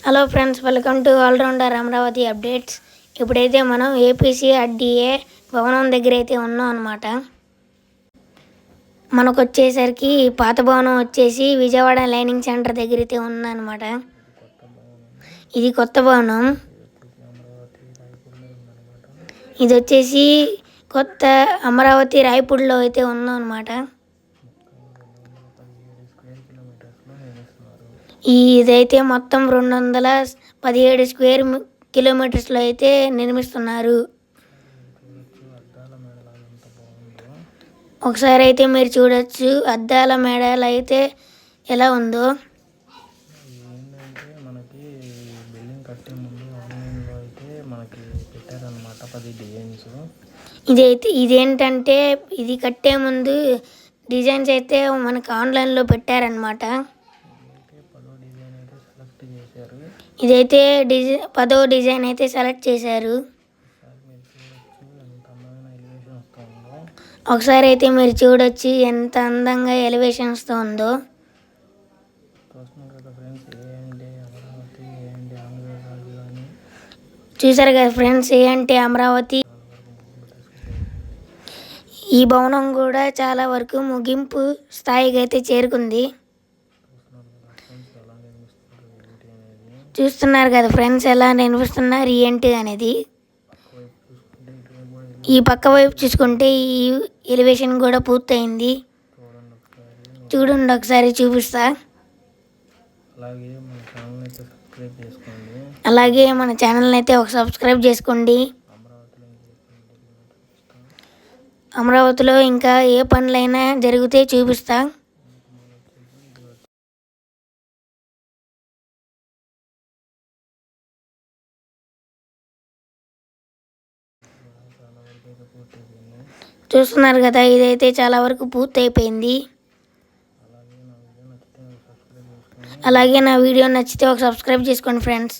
Hello friends, welcome to allrounder Amaravati updates. ఇప్పుడైతే మనం APCRDA భవనం దగ్గర అయితే ఉన్నాం అనమాట. మనకు వచ్చేసరికి పాత భవనం వచ్చేసి విజయవాడ లైనింగ్ సెంటర్ దగ్గర అయితే ఉందన్నమాట. ఇది కొత్త భవనం. ఇది వచ్చేసి కొత్త అమరావతి రాయపూడిలో అయితే ఉందాం అనమాట. ఇదైతే మొత్తం 217 స్క్వేర్ కిలోమీటర్స్లో అయితే నిర్మిస్తున్నారు. ఒకసారి అయితే మీరు చూడొచ్చు అద్దాల మేడలు అయితే ఎలా ఉందో. మనకి బిల్డింగ్ కట్టే ముందు ఆన్లైన్లో అయితే మనకి పెట్టారనమాట 10 డిజైన్స్. ఇదేంటంటే ఇది కట్టే ముందు డిజైన్స్ అయితే మనకి ఆన్లైన్లో పెట్టారనమాట. ఇదైతే 10వ డిజైన్ అయితే సెలెక్ట్ చేశారు. ఒకసారి అయితే మీరు చూడొచ్చు ఎంత అందంగా ఎలివేషన్ వస్తుందో. చూసారు కదా ఫ్రెండ్స్, ఏ అంటే అమరావతి. ఈ భవనం కూడా చాలా వరకు ముగింపు స్థాయికి అయితే చేరుకుంది. చూస్తున్నారు కదా ఫ్రెండ్స్, ఎలా నిర్మిస్తున్నారు ఏంటి అనేది. ఈ పక్క వైపు చూసుకుంటే ఈ ఎలివేషన్ కూడా పూర్తయింది. చూడండి, ఒకసారి చూపిస్తా. అలాగే మన ఛానల్ని అయితే ఒక సబ్స్క్రైబ్ చేసుకోండి. అమరావతిలో ఇంకా ఏ పనులైనా జరిగితే చూపిస్తా. చూస్తున్నారు కదా, ఇదైతే చాలా వరకు పూర్తి అయిపోయింది. అలాగే నా వీడియో నచ్చితే ఒక సబ్స్క్రైబ్ చేసుకోండి ఫ్రెండ్స్.